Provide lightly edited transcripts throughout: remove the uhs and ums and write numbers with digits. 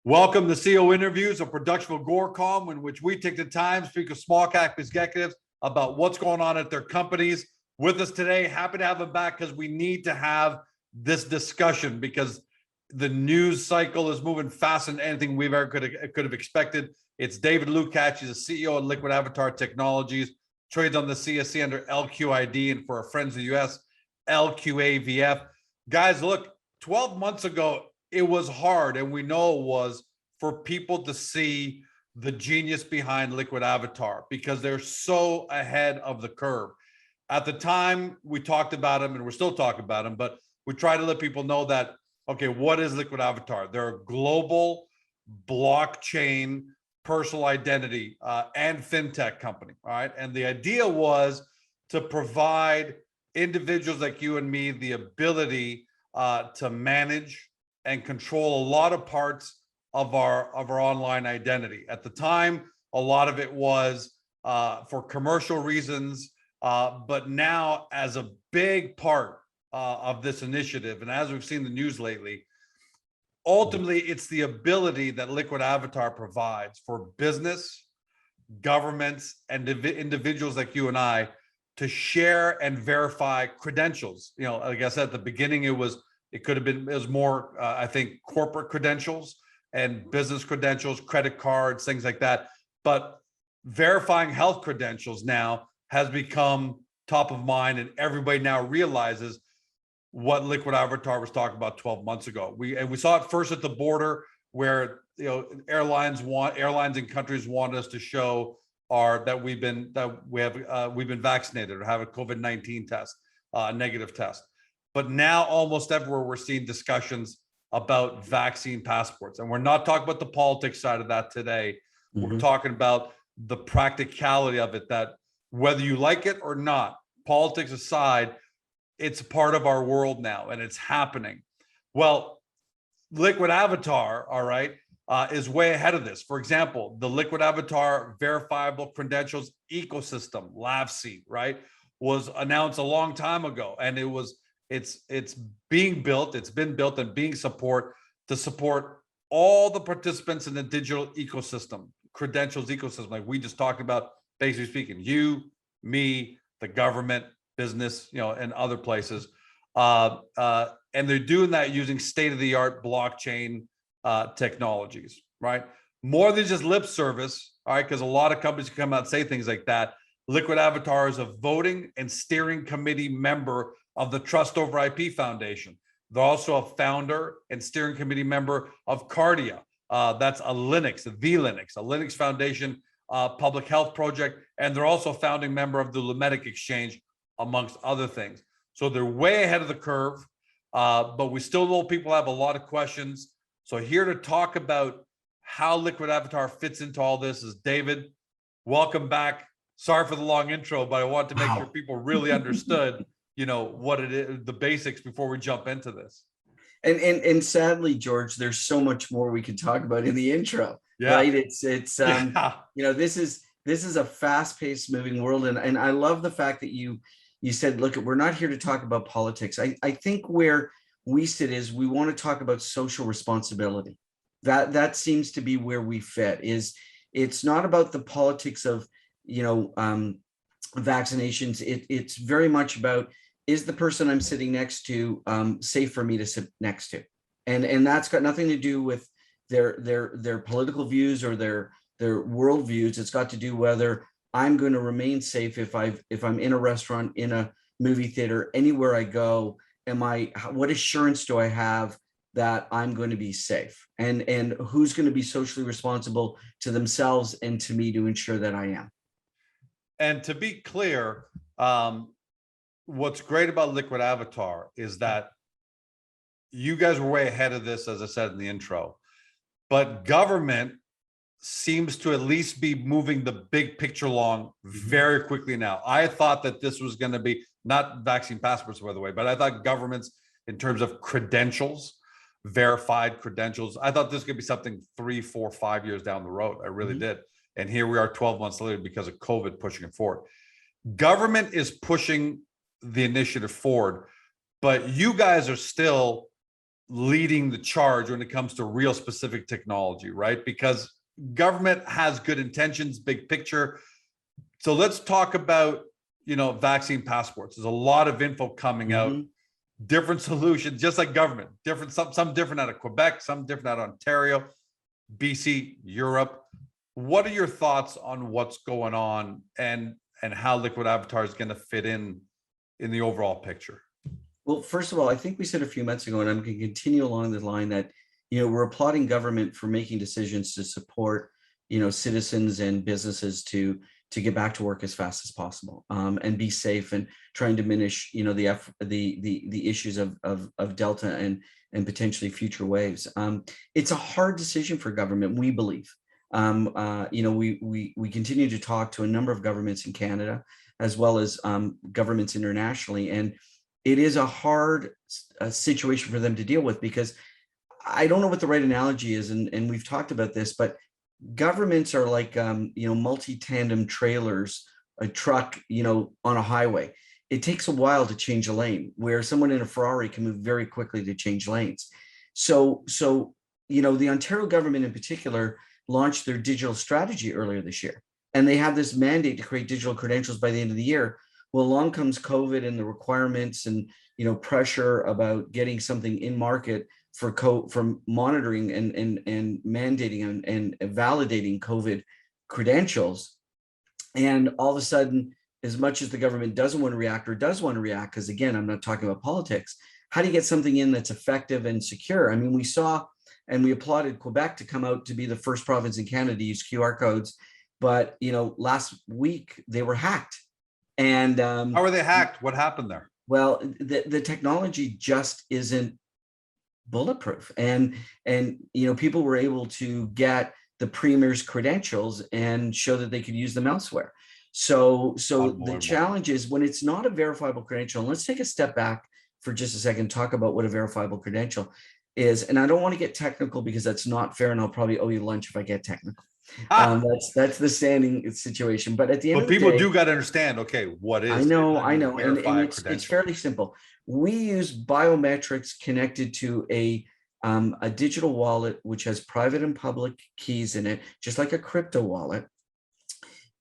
Welcome to CEO Interviews, a production of Agoracom, in which we take the time to speak with small cap executives about what's going on at their companies. With us today, happy to have him back because we need to have this discussion because the news cycle is moving faster than anything we've ever could have expected. It's David Lukacs. He's the CEO of Liquid Avatar Technologies, trades on the CSE under LQID, and for our friends in the US, LQAVF. Guys, look, 12 months ago, it was hard, and we know it was, for people to see the genius behind Liquid Avatar because they're so ahead of the curve. At the time, we talked about them, and we're still talking about them, but we try to let people know that, okay, what is Liquid Avatar? They're a global blockchain personal identity and fintech company, all right? And the idea was to provide individuals like you and me the ability to manage and control a lot of parts of our online identity. At the time, a lot of it was for commercial reasons, but now as a big part of this initiative, and as we've seen the news lately, ultimately it's the ability that Liquid Avatar provides for business, governments, and individuals like you and I to share and verify credentials. You know, like I said at the beginning, it was more, I think, corporate credentials and business credentials, credit cards, things like that. But verifying health credentials now has become top of mind, and everybody now realizes what Liquid Avatar was talking about 12 months ago. We saw it first at the border, where airlines and countries want us to show that we've been vaccinated or have a COVID-19 test, a negative test. But now almost everywhere we're seeing discussions about vaccine passports. And we're not talking about the politics side of that today. Mm-hmm. We're talking about the practicality of it, that whether you like it or not, politics aside, it's part of our world now and it's happening. Well, Liquid Avatar, all right, is way ahead of this. For example, the Liquid Avatar Verifiable Credentials Ecosystem, LAVC, right, was announced a long time ago, and it's being built. It's been built and being support all the participants in the digital ecosystem, credentials ecosystem, like we just talked about, basically speaking, you, me, the government, business, and other places. And they're doing that using state-of-the-art blockchain technologies, right? More than just lip service, all right, because a lot of companies come out and say things like that. Liquid Avatar is a voting and steering committee member of the Trust Over IP Foundation. They're also a founder and steering committee member of Cardia. That's a Linux Foundation public health project. And they're also a founding member of the Lumetic Exchange, amongst other things. So they're way ahead of the curve, but we still know people have a lot of questions. So here to talk about how Liquid Avatar fits into all this is David. Welcome back. Sorry for the long intro, but I want to make sure people really understood what it is, the basics, before we jump into this. And sadly, George, there's so much more we could talk about in the intro. Yeah. Right? It's this is a fast-paced moving world, and I love the fact that you said, look, we're not here to talk about politics. I think where we sit is we want to talk about social responsibility. That seems to be where we fit. It's not about the politics of vaccinations. It's very much about, is the person I'm sitting next to safe for me to sit next to? And that's got nothing to do with their political views or their world views. It's got to do whether I'm going to remain safe if I'm in a restaurant, in a movie theater, anywhere I go. What assurance do I have that I'm going to be safe? And who's going to be socially responsible to themselves and to me to ensure that I am? And to be clear, what's great about Liquid Avatar is that you guys were way ahead of this, as I said in the intro, but government seems to at least be moving the big picture along very quickly now. I thought that this was going to be not vaccine passports, by the way, but I thought governments, in terms of credentials, verified credentials, I thought this could be something 3, 4, 5 years down the road. I really did. And here we are 12 months later because of COVID pushing it forward. Government is pushing the initiative forward, but you guys are still leading the charge when it comes to real specific technology, right? Because government has good intentions, big picture. So let's talk about, vaccine passports. There's a lot of info coming out, different solutions, just like government, different, some different out of Quebec, some different out of Ontario, BC, Europe. What are your thoughts on what's going on and how Liquid Avatar is going to fit in the overall picture? Well, first of all, I think we said a few months ago, and I'm going to continue along the line that, we're applauding government for making decisions to support, citizens and businesses to get back to work as fast as possible, and be safe, and try and diminish, the issues of Delta and potentially future waves. It's a hard decision for government, we believe. We continue to talk to a number of governments in Canada, as well as governments internationally, and it is a hard situation for them to deal with, because I don't know what the right analogy is, and we've talked about this, but governments are like multi-tandem trailers, a truck, on a highway. It takes a while to change a lane, where someone in a Ferrari can move very quickly to change lanes. So the Ontario government in particular launched their digital strategy earlier this year, and they have this mandate to create digital credentials by the end of the year. Well, along comes COVID and the requirements and pressure about getting something in market for monitoring and mandating and validating COVID credentials. And all of a sudden, as much as the government doesn't want to react, or does want to react, because again, I'm not talking about politics, how do you get something in that's effective and secure? I mean, we saw, and we applauded Quebec to come out to be the first province in Canada to use QR codes, but last week they were hacked. And how were they hacked? What happened there? Well, the technology just isn't bulletproof, and people were able to get the premier's credentials and show that they could use them elsewhere. So the challenge is, when it's not a verifiable credential, and let's take a step back for just a second, talk about what a verifiable credential is. And I don't want to get technical, because that's not fair, and I'll probably owe you lunch if I get technical. That's the standing situation. But at the end of the day, people do got to understand, okay, what is? I know, and it's fairly simple. We use biometrics connected to a digital wallet, which has private and public keys in it, just like a crypto wallet.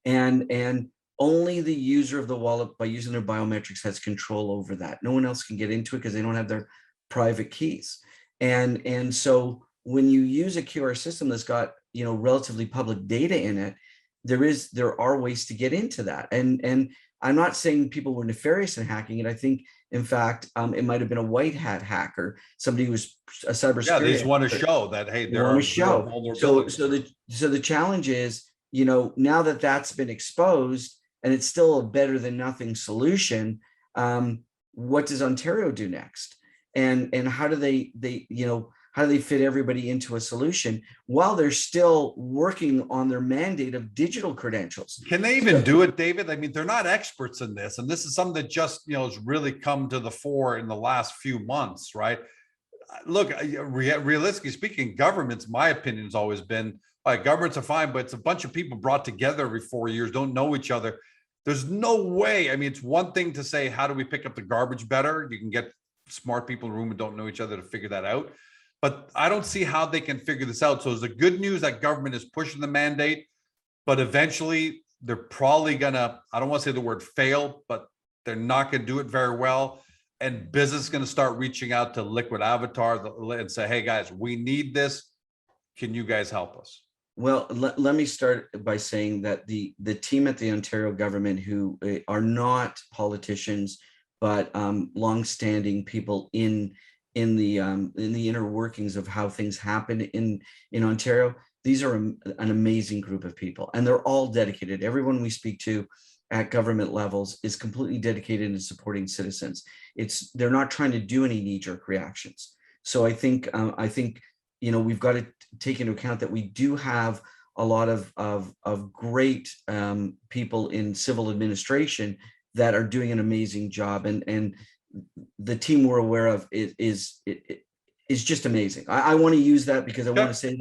And only the user of the wallet, by using their biometrics, has control over that. No one else can get into it, because they don't have their private keys. And so when you use a QR system that's got relatively public data in it, there are ways to get into that. And I'm not saying people were nefarious in hacking it. I think, in fact, it might have been a white hat hacker, somebody who was a cybersecurity. Yeah, they just want to show that, hey, there are vulnerabilities. So the challenge is, now that that's been exposed, and it's still a better than nothing solution, what does Ontario do next? And how do they how do they fit everybody into a solution while they're still working on their mandate of digital credentials? Can they even do it, David? I mean, they're not experts in this, and this is something that just has really come to the fore in the last few months, right? Look, realistically speaking, governments, my opinion has always been, governments are fine, but it's a bunch of people brought together every 4 years, don't know each other. There's no way. I mean, it's one thing to say, how do we pick up the garbage better? You can get smart people in the room who don't know each other to figure that out. But I don't see how they can figure this out. So it's the good news that government is pushing the mandate, but eventually they're probably gonna, I don't want to say the word fail, but they're not going to do it very well. And business is going to start reaching out to Liquid Avatar and say, hey guys, we need this. Can you guys help us? Well, let me start by saying that the team at the Ontario government, who are not politicians, but longstanding people in the inner workings of how things happen in Ontario, these are an amazing group of people, and they're all dedicated. Everyone we speak to at government levels is completely dedicated in supporting citizens. They're not trying to do any knee-jerk reactions. So I think we've got to take into account that we do have a lot of great people in civil administration that are doing an amazing job, and the team we're aware of is just amazing. I want to use that because I want to say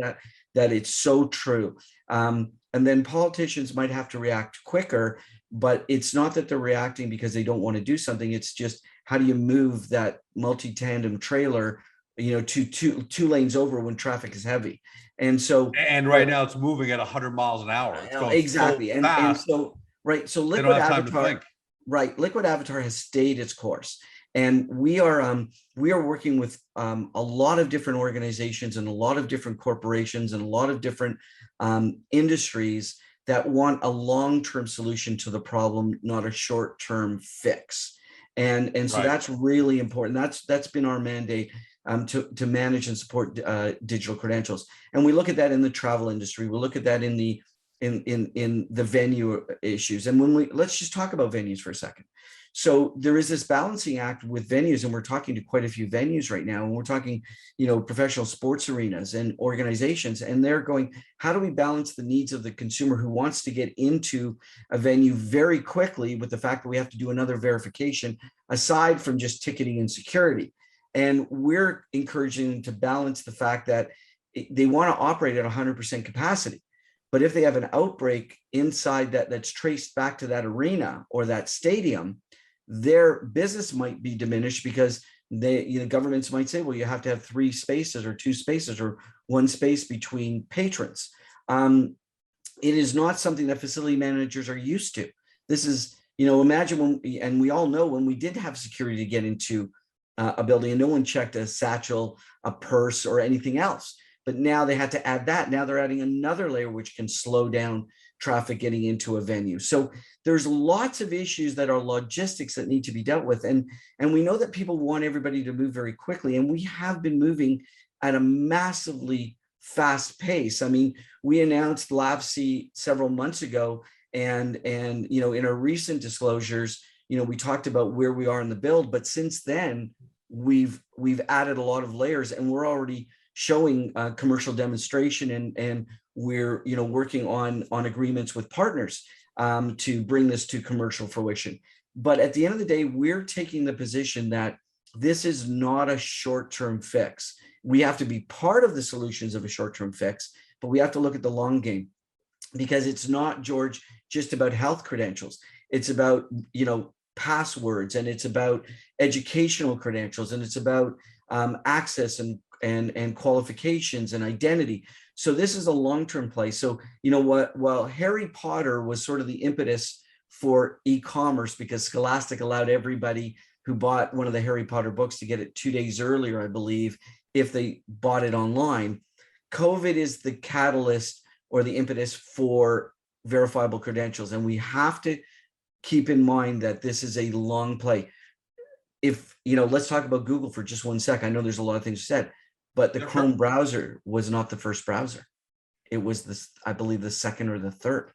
that it's so true. And then politicians might have to react quicker, but it's not that they're reacting because they don't want to do something. It's just, how do you move that multi-tandem trailer to two lanes over when traffic is heavy. And so, And right now it's moving at 100 miles an hour. It's going so exactly. And fast, so, right. So they don't Liquid have time to Avatar, think. right. Liquid Avatar has stayed its course. And we are working with a lot of different organizations and a lot of different corporations and a lot of different industries that want a long-term solution to the problem, not a short-term fix. And so Right. that's really important. That's been our mandate, to manage and support digital credentials. And we look at that in the travel industry. We look at that in the venue issues. And let's just talk about venues for a second. So there is this balancing act with venues, and we're talking to quite a few venues right now, and we're talking, professional sports arenas and organizations, and they're going, how do we balance the needs of the consumer who wants to get into a venue very quickly with the fact that we have to do another verification aside from just ticketing and security? And we're encouraging them to balance the fact that they want to operate at 100% capacity. But if they have an outbreak inside that's traced back to that arena or that stadium, their business might be diminished because governments might say, well, you have to have 3 spaces or 2 spaces or 1 space between patrons. It is not something that facility managers are used to. This is, imagine and we all know when we did have security to get into a building and no one checked a satchel, a purse, or anything else. But now they had to add that. Now they're adding another layer, which can slow down traffic getting into a venue. So there's lots of issues that are logistics that need to be dealt with. And we know that people want everybody to move very quickly. And we have been moving at a massively fast pace. I mean, we announced LabC several months ago. And in our recent disclosures, we talked about where we are in the build. But since then, we've added a lot of layers, and we're already showing commercial demonstration, and we're working on agreements with partners to bring this to commercial fruition. But at the end of the day, we're taking the position that this is not a short-term fix. We have to be part of the solutions of a short-term fix, but we have to look at the long game, because it's not, George, just about health credentials. It's about passwords, and it's about educational credentials, and it's about access and qualifications and identity. So this is a long-term play. So, while Harry Potter was sort of the impetus for e-commerce, because Scholastic allowed everybody who bought one of the Harry Potter books to get it 2 days earlier, I believe, if they bought it online, COVID is the catalyst or the impetus for verifiable credentials. And we have to keep in mind that this is a long play. If, let's talk about Google for just 1 sec. I know there's a lot of things said, but the Chrome browser was not the first browser. It was I believe the second or the third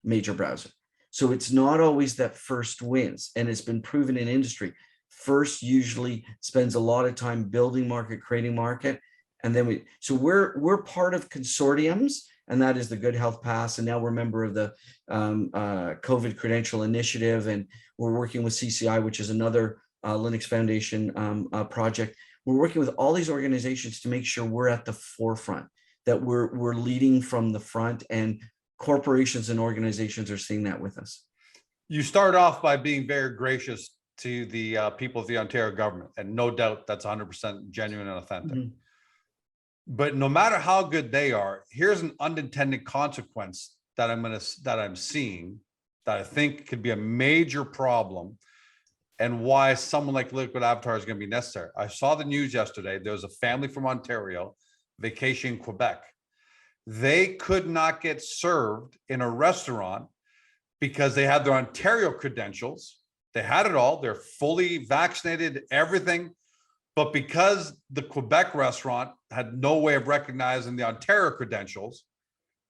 major browser. So it's not always that first wins. And it's been proven in industry. First usually spends a lot of time building market, creating market. And then we're part of consortiums, and that is the Good Health Pass. And now we're a member of the COVID Credential Initiative. And we're working with CCI, which is another Linux Foundation project. We're working with all these organizations to make sure we're at the forefront, that we're leading from the front, and corporations and organizations are seeing that with us. You start off by being very gracious to the people of the Ontario government, and no doubt that's 100% genuine and authentic. Mm-hmm. But no matter how good they are, here's an unintended consequence that I'm seeing that I think could be a major problem, and why someone like Liquid Avatar is going to be necessary. I saw the news yesterday. There was a family from Ontario vacation in Quebec. They could not get served in a restaurant because they had their Ontario credentials. They had it all. They're fully vaccinated, everything. But because the Quebec restaurant had no way of recognizing the Ontario credentials,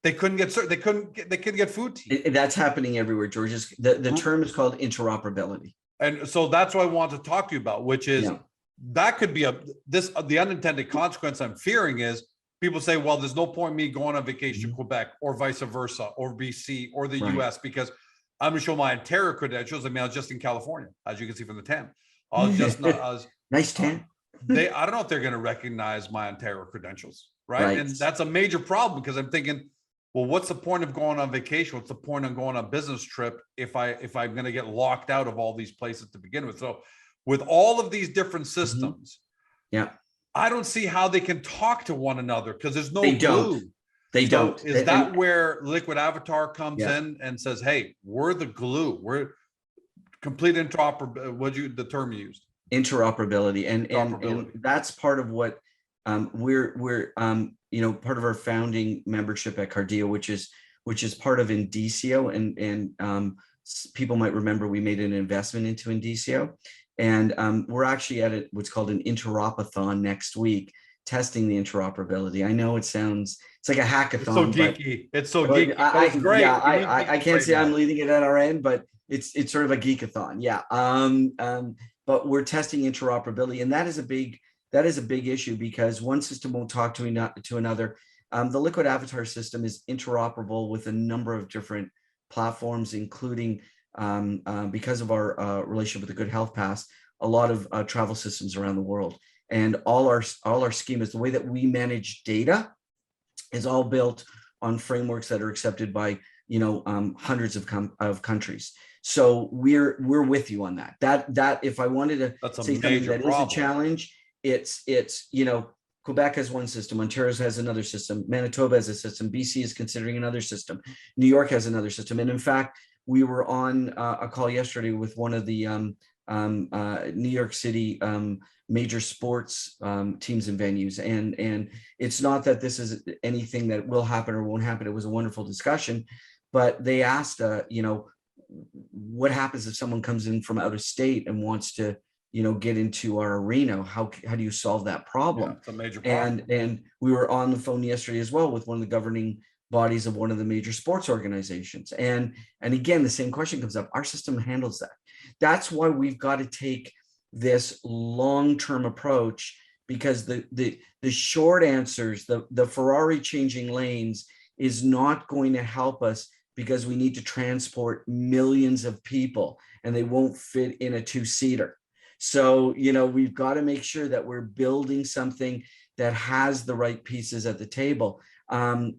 they couldn't get served. They couldn't get food to eat. That's happening everywhere, George. The term is called interoperability. And so that's what I want to talk to you about, which is that could be the unintended consequence I'm fearing is people say, well, there's no point in me going on vacation to Quebec or vice versa, or BC or the US, because I'm going to show my Ontario credentials. I mean, I was just in California, as you can see from the tan. I was just not, nice tan. I don't know if they're going to recognize my Ontario credentials, right? And that's a major problem, because I'm thinking, well, what's the point of going on vacation? What's the point of going on a business trip if I'm going to get locked out of all these places to begin with? So with all of these different systems, I don't see how they can talk to one another because there's no They glue. don't. They So don't. is that where Liquid Avatar comes Yeah. in and says, "Hey, we're the glue. We're complete interoperable." The term you used? Interoperability, and Interoperability. that's part of what we're part of our founding membership at Cardio, which is part of Indicio, and people might remember we made an investment into Indicio, and we're actually at what's called an interopathon next week, testing the interoperability. I know it's like a hackathon. It's so geeky. It's so geeky, but it's great. Yeah, I can't say I'm leading it at our end, but it's sort of a geekathon. Yeah. But we're testing interoperability, and that is a big issue, because one system won't talk to another. The Liquid Avatar system is interoperable with a number of different platforms, including because of our relationship with the Good Health Pass, a lot of travel systems around the world, and all our schemas, the way that we manage data, is all built on frameworks that are accepted by hundreds of countries. So we're with you on that. That if I wanted to say something that is a challenge, it's Quebec has one system, Ontario has another system, Manitoba has a system, BC is considering another system, New York has another system, and in fact, we were on a call yesterday with one of the New York City major sports teams and venues, and it's not that this is anything that will happen or won't happen. It was a wonderful discussion, but they asked, what happens if someone comes in from out of state and wants to, get into our arena? How do you solve that problem? Yeah, it's a major problem. And we were on the phone yesterday as well with one of the governing bodies of one of the major sports organizations. And again, the same question comes up. Our system handles that. That's why we've got to take this long-term approach, because the short answers, the Ferrari changing lanes, is not going to help us, because we need to transport millions of people and they won't fit in a two-seater. So, we've got to make sure that we're building something that has the right pieces at the table, and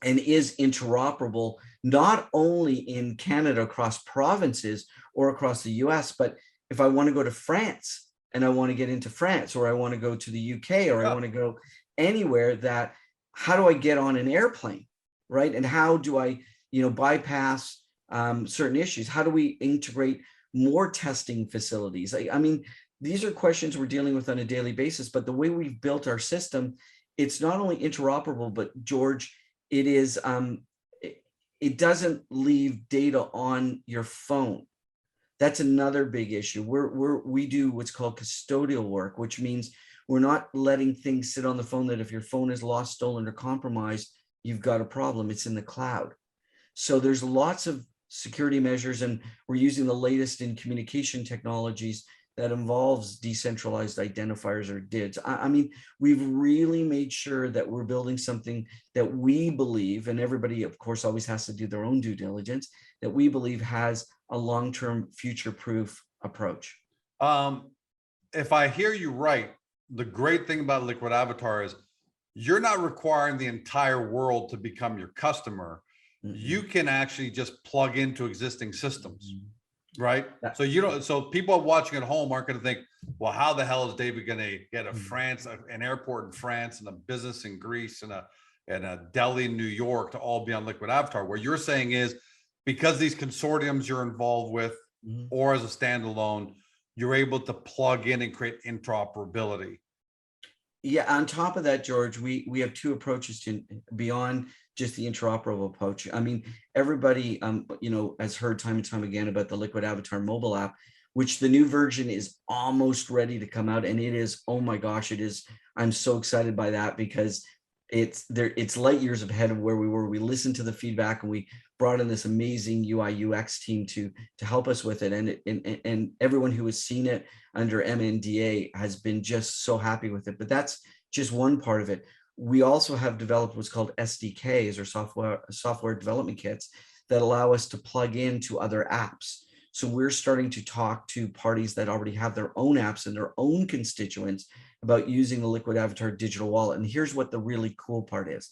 is interoperable, not only in Canada across provinces or across the US, but if I want to go to France and I want to get into France, or I want to go to the UK, or I want to go anywhere, how do I get on an airplane, right? And how do I, bypass certain issues? How do we integrate more testing facilities? I mean, these are questions we're dealing with on a daily basis, but the way we've built our system, it's not only interoperable, but George, it is, it doesn't leave data on your phone. That's another big issue. We do what's called custodial work, which means we're not letting things sit on the phone that if your phone is lost, stolen, or compromised, you've got a problem. It's in the cloud. So there's lots of security measures, and we're using the latest in communication technologies that involves decentralized identifiers, or DIDs. I mean, we've really made sure that we're building something that we believe, and everybody, of course, always has to do their own due diligence, that we believe has a long-term future-proof approach. If I hear you right, the great thing about Liquid Avatar is you're not requiring the entire world to become your customer. Mm-hmm. You can actually just plug into existing systems. Mm-hmm. Right. So so people watching at home aren't going to think, well, how the hell is David going to get an airport in France, and a business in Greece, and a deli in New York to all be on Liquid Avatar? What you're saying is, because these consortiums you're involved with, mm-hmm. or as a standalone, you're able to plug in and create interoperability. Yeah. On top of that, George, we have two approaches to beyond just the interoperable approach. I mean, everybody, has heard time and time again about the Liquid Avatar mobile app, which the new version is almost ready to come out. And it is, oh my gosh, it is. I'm so excited by that, because it's light years ahead of where we were. We listened to the feedback, and we brought in this amazing UI UX team to help us with it. And everyone who has seen it under MNDA has been just so happy with it. But that's just one part of it. We also have developed what's called SDKs, or software development kits, that allow us to plug into other apps. So we're starting to talk to parties that already have their own apps and their own constituents about using the Liquid Avatar digital wallet. And here's what the really cool part is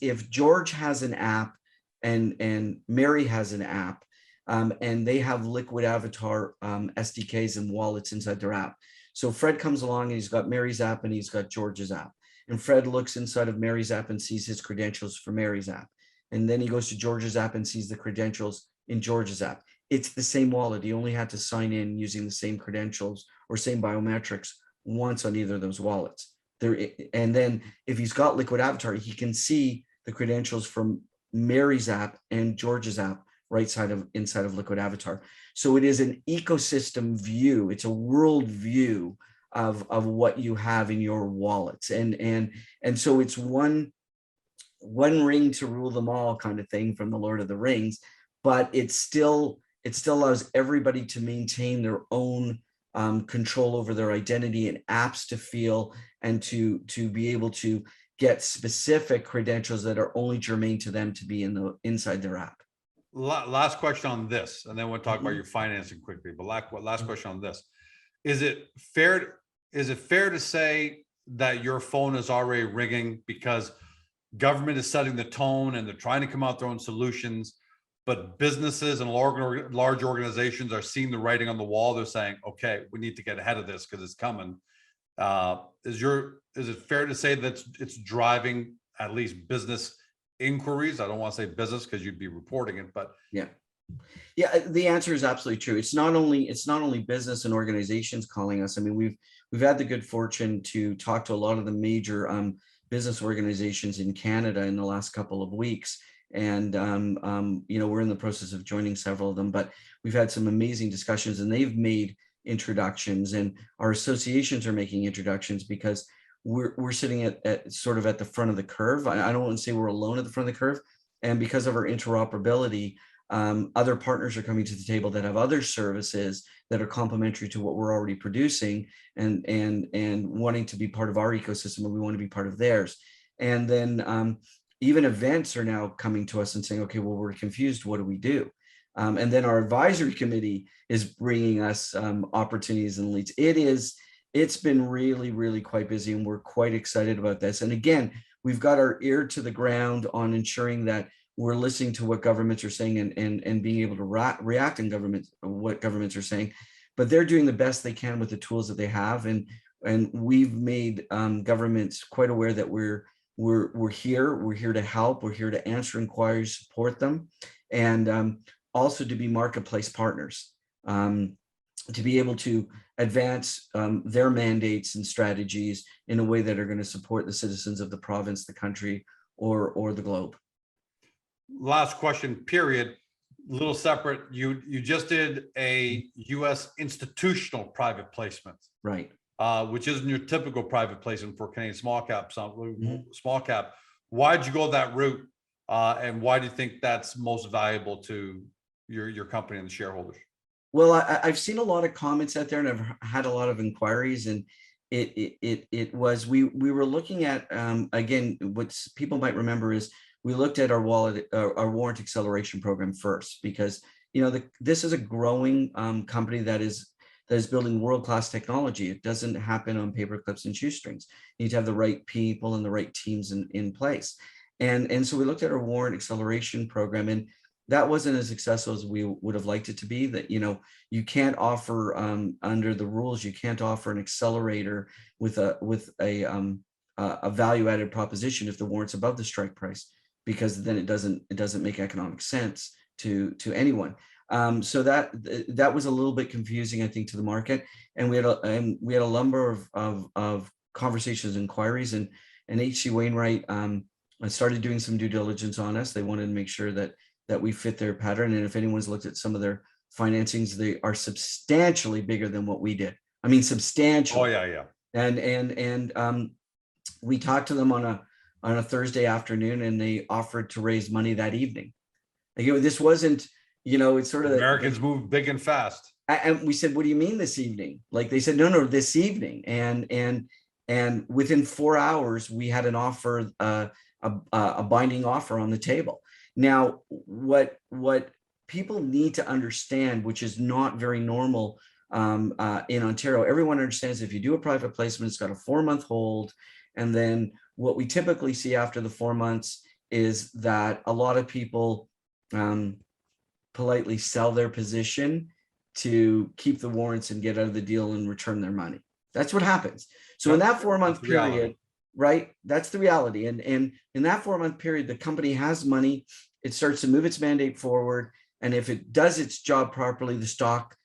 if George has an app and Mary has an app, and they have Liquid Avatar SDKs and wallets inside their app. So Fred comes along and he's got Mary's app and he's got George's app. And Fred looks inside of Mary's app and sees his credentials for Mary's app. And then he goes to George's app and sees the credentials in George's app. It's the same wallet. He only had to sign in using the same credentials or same biometrics once on either of those wallets. And then if he's got Liquid Avatar, he can see the credentials from Mary's app and George's app inside of Liquid Avatar. So it is an ecosystem view. It's a world view of what you have in your wallets. And so it's one ring to rule them all kind of thing from the Lord of the Rings, but it still allows everybody to maintain their own control over their identity and apps to feel and to be able to get specific credentials that are only germane to them to be inside their app. Last question on this, and then we'll talk about your financing quickly. But last question on this: Is it fair to say that your phone is already ringing because government is setting the tone and they're trying to come out with their own solutions, but businesses and large organizations are seeing the writing on the wall? They're saying, "Okay, we need to get ahead of this because it's coming." Is it fair to say that it's driving at least business inquiries? I don't want to say business because you'd be reporting it, but yeah, the answer is absolutely true. It's not only business and organizations calling us. I mean, we've had the good fortune to talk to a lot of the major business organizations in Canada in the last couple of weeks, and we're in the process of joining several of them. But we've had some amazing discussions, and they've made introductions, and our associations are making introductions because we're sitting at sort of at the front of the curve. I don't want to say we're alone at the front of the curve, and because of our interoperability, other partners are coming to the table that have other services that are complementary to what we're already producing, and wanting to be part of our ecosystem, and we want to be part of theirs. And then even events are now coming to us and saying, okay, well, we're confused. What do we do? And then our advisory committee is bringing us opportunities and leads. It's been really, really quite busy, and we're quite excited about this. And again, we've got our ear to the ground on ensuring that we're listening to what governments are saying and being able to react in what governments are saying. But they're doing the best they can with the tools that they have, and we've made governments quite aware that we're here to help. We're here to answer inquiries, support them, and also to be marketplace partners, to be able to advance their mandates and strategies in a way that are going to support the citizens of the province, the country, or the globe. Last question, period. A little separate. You just did a U.S. institutional private placement, right? Which isn't your typical private placement for Canadian small cap. Small cap. Why'd you go that route, and why do you think that's most valuable to your company and the shareholders? Well, I've seen a lot of comments out there, and I've had a lot of inquiries, and it was we were looking at again, what people might remember is we looked at our warrant acceleration program first, because this is a growing company that is building world-class technology. It doesn't happen on paper clips and shoestrings. You need to have the right people and the right teams in place. And so we looked at our warrant acceleration program, and that wasn't as successful as we would have liked it to be. That you can't offer under the rules, you can't offer an accelerator with a value-added proposition if the warrant's above the strike price, because then it doesn't make economic sense to anyone. So that was a little bit confusing, I think, to the market. And we had a number of conversations, inquiries, and H.C. Wainwright started doing some due diligence on us. They wanted to make sure that we fit their pattern. And if anyone's looked at some of their financings, they are substantially bigger than what we did. I mean, substantially. Oh yeah. And we talked to them on a Thursday afternoon, and they offered to raise money that evening. Again, this wasn't, it's sort of Americans move big and fast. And we said, what do you mean this evening? Like, they said, no, this evening. And within 4 hours, we had an offer, a binding offer on the table. Now, what people need to understand, which is not very normal in Ontario, everyone understands if you do a private placement, it's got a 4-month hold. And then what we typically see after the 4 months is that a lot of people politely sell their position to keep the warrants and get out of the deal and return their money. That's what happens. So in that 4-month reality. period, right, that's the reality. And in that 4-month period, the company has money, it starts to move its mandate forward. And if it does its job properly, the stock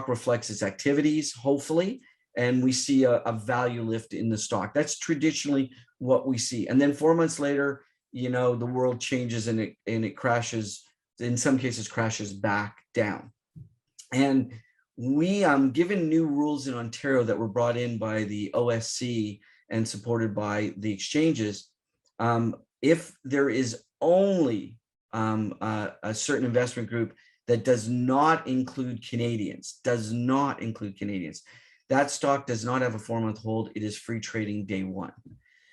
reflects its activities, hopefully, and we see a value lift in the stock. That's traditionally what we see. And then 4 months later, you know, the world changes and it crashes, in some cases crashes back down. And we, given new rules in Ontario that were brought in by the OSC and supported by the exchanges, if there is only a certain investment group that does not include Canadians, that stock does not have a 4-month hold. It is free trading day one.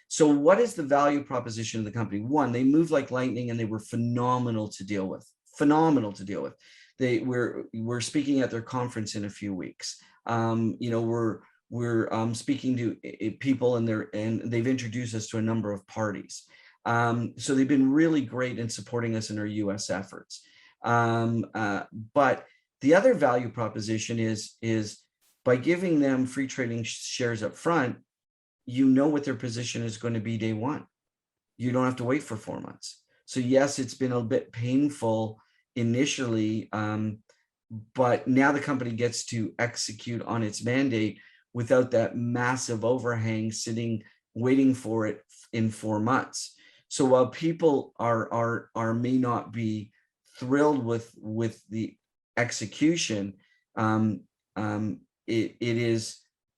So what is the value proposition of the company? One, they moved like lightning and they were phenomenal to deal with. We're speaking at their conference in a few weeks. You know, we're speaking to people and they've introduced us to a number of parties. So they've been really great in supporting us in our US efforts. But the other value proposition is by giving them free trading shares up front, you know what their position is going to be day one. You don't have to wait for 4 months. So yes, it's been a bit painful initially, but now the company gets to execute on its mandate without that massive overhang sitting, waiting for it in 4 months. So while people may not be thrilled with the execution,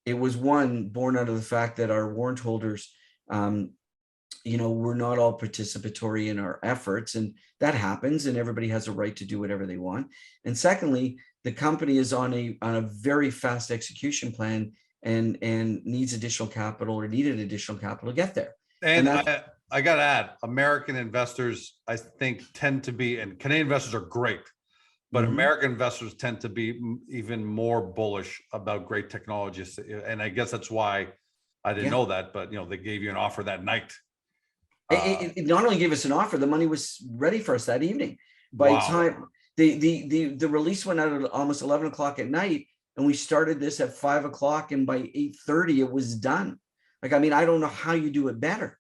it was one born out of the fact that our warrant holders, you know, we're not all participatory in our efforts, and that happens, and everybody has a right to do whatever they want. And secondly, the company is on a very fast execution plan and needs additional capital or needed additional capital to get there. And I got to add, American investors, I think, tend to be, and Canadian investors are great, but American investors tend to be even more bullish about great technologies. And I guess that's why I didn't know that, but you know, they gave you an offer that night. It not only gave us an offer, the money was ready for us that evening. By the time the release went out at almost 11 o'clock at night, and we started this at 5 o'clock, and by 8:30 it was done. Like, I mean, I don't know how you do it better.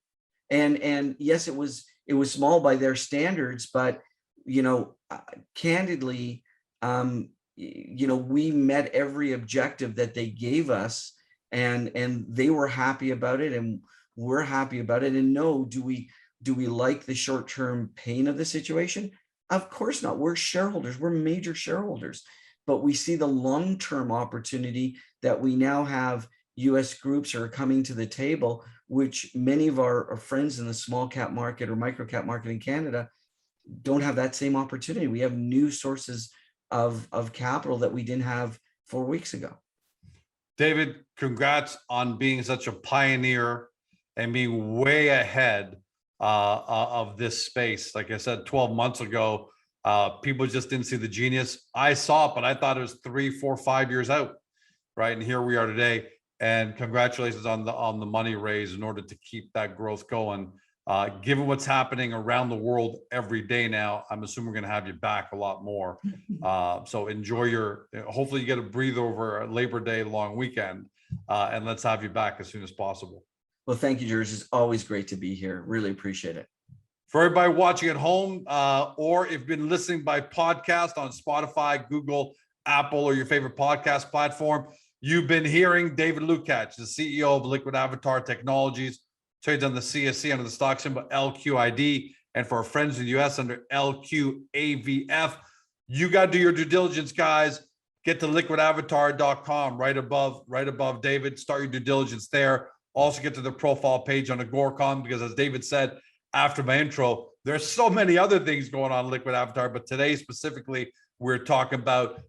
And yes, it was small by their standards, but you know, candidly, you know, we met every objective that they gave us, and they were happy about it, and we're happy about it. And no, do we like the short-term pain of the situation? Of course not. We're shareholders. We're major shareholders, but we see the long-term opportunity that we now have. US groups are coming to the table, which many of our friends in the small cap market or micro cap market in Canada don't have that same opportunity. We have new sources of capital that we didn't have 4 weeks ago. David, congrats on being such a pioneer and being way ahead of this space. Like I said, 12 months ago, people just didn't see the genius. I saw it, but I thought it was 3, 4, 5 years out, right? And here we are today. And congratulations on the money raise in order to keep that growth going. Given what's happening around the world every day now, I'm assuming we're going to have you back a lot more. So enjoy hopefully you get a breather over Labor Day long weekend, and let's have you back as soon as possible. Well, thank you, George. It's always great to be here. Really appreciate it. For everybody watching at home, or if you've been listening by podcast on Spotify, Google, Apple, or your favorite podcast platform, you've been hearing David Lukacs, the CEO of Liquid Avatar Technologies, trades on the CSE under the stock symbol LQID, and for our friends in the US under LQAVF. You got to do your due diligence, guys. Get to liquidavatar.com right above David. Start your due diligence there. Also get to the profile page on Agoracom, because as David said after my intro, there's so many other things going on in Liquid Avatar, but today specifically, we're talking about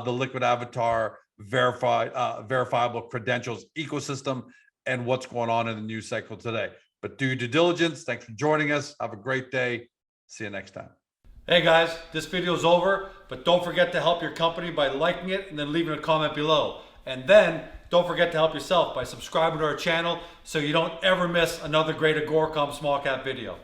the Liquid Avatar verifiable credentials ecosystem and what's going on in the news cycle today. But do your due diligence. Thanks for joining us. Have a great day. See you next time. Hey guys, this video is over, but don't forget to help your company by liking it and then leaving a comment below. And then don't forget to help yourself by subscribing to our channel so you don't ever miss another great Agoracom small cap video.